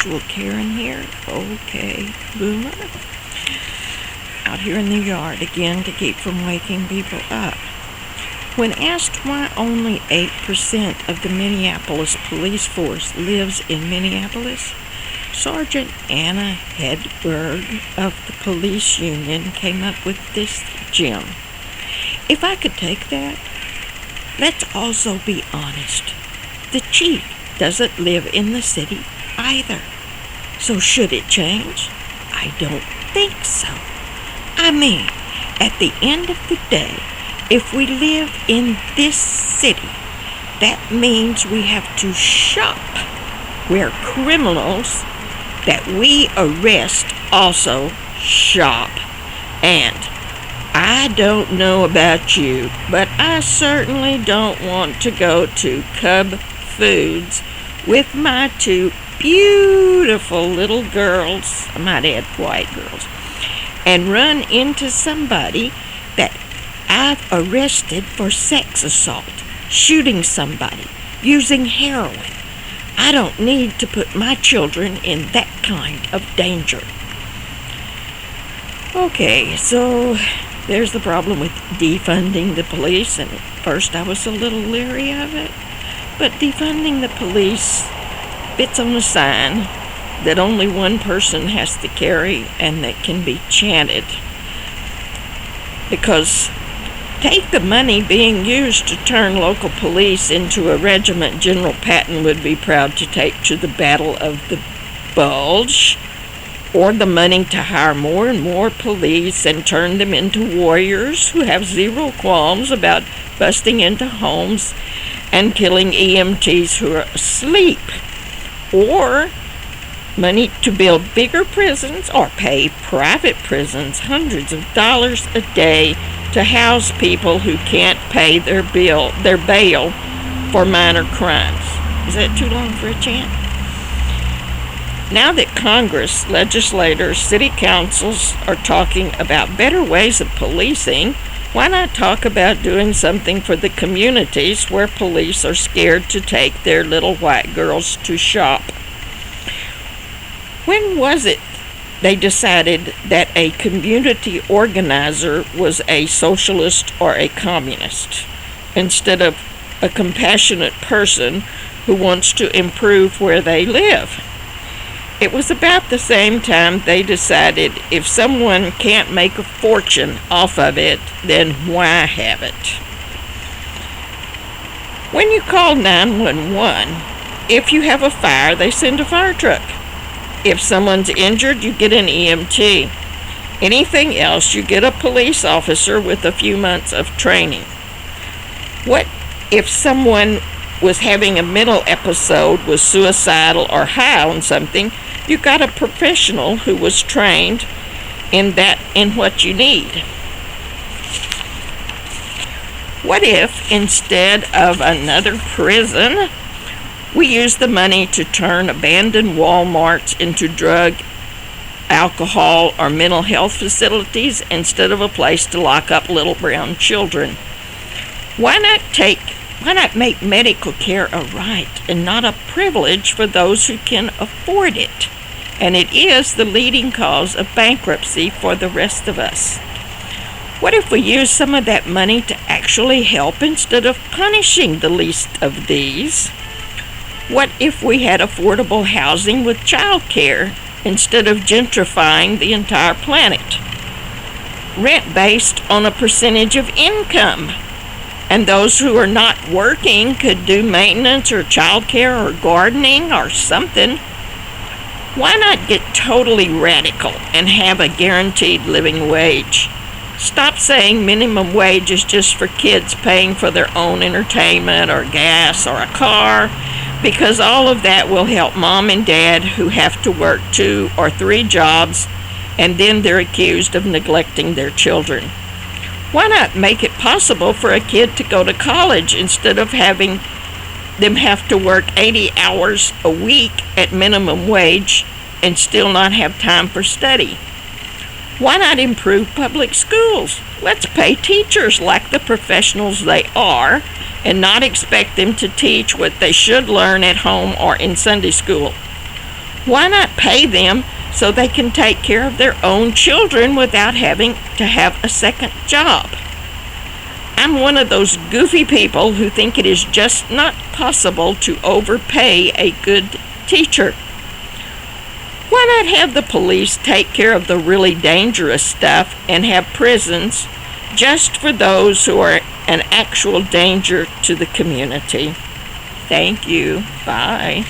actual Karen here. Okay, boomer. Out here in the yard again to keep from waking people up. When asked why only 8% of the Minneapolis police force lives in Minneapolis, Sergeant Anna Hedberg of the police union came up with this gem. If I could take that, let's also be honest. The chief doesn't live in the city either. So should it change? I don't think so. I mean, at the end of the day, if we live in this city, that means we have to shop where criminals that we arrest also shop. And I don't know about you, but I certainly don't want to go to Cub Foods with my two beautiful little girls, I might add white girls, and run into somebody that I've arrested for sex assault, shooting somebody, using heroin. I don't need to put my children in that kind of danger. Okay, so there's the problem with defunding the police, and at first I was a little leery of it, but defunding the police fits on a sign that only one person has to carry and that can be chanted. Because take the money being used to turn local police into a regiment General Patton would be proud to take to the Battle of the Bulge, or the money to hire more and more police and turn them into warriors who have zero qualms about busting into homes and killing EMTs who are asleep, or money to build bigger prisons or pay private prisons hundreds of dollars a day to house people who can't pay their bail for minor crimes. Is that too long for a chant? Now that Congress, legislators, city councils are talking about better ways of policing, why not talk about doing something for the communities where police are scared to take their little white girls to shop? When was it they decided that a community organizer was a socialist or a communist, instead of a compassionate person who wants to improve where they live? It was about the same time they decided if someone can't make a fortune off of it, then why have it? When you call 911, if you have a fire, they send a fire truck. If someone's injured, you get an EMT. Anything else, you get a police officer with a few months of training. What if someone was having a mental episode, was suicidal or high on something? You got a professional who was trained in what you need. What if instead of another prison, we use the money to turn abandoned Walmarts into drug, alcohol, or mental health facilities instead of a place to lock up little brown children? Why not make medical care a right and not a privilege for those who can afford it? And it is the leading cause of bankruptcy for the rest of us. What if we use some of that money to actually help instead of punishing the least of these? What if we had affordable housing with child care instead of gentrifying the entire planet? Rent based on a percentage of income. And those who are not working could do maintenance or child care or gardening or something. Why not get totally radical and have a guaranteed living wage? Stop saying minimum wage is just for kids paying for their own entertainment or gas or a car, because all of that will help mom and dad who have to work 2 or 3 jobs, and then they're accused of neglecting their children. Why not make it possible for a kid to go to college instead of having them have to work 80 hours a week at minimum wage and still not have time for study? Why not improve public schools? Let's pay teachers like the professionals they are and not expect them to teach what they should learn at home or in Sunday school. Why not pay them so they can take care of their own children without having to have a second job? I'm one of those goofy people who think it is just not possible to overpay a good teacher. Why not have the police take care of the really dangerous stuff and have prisons just for those who are an actual danger to the community? Thank you. Bye.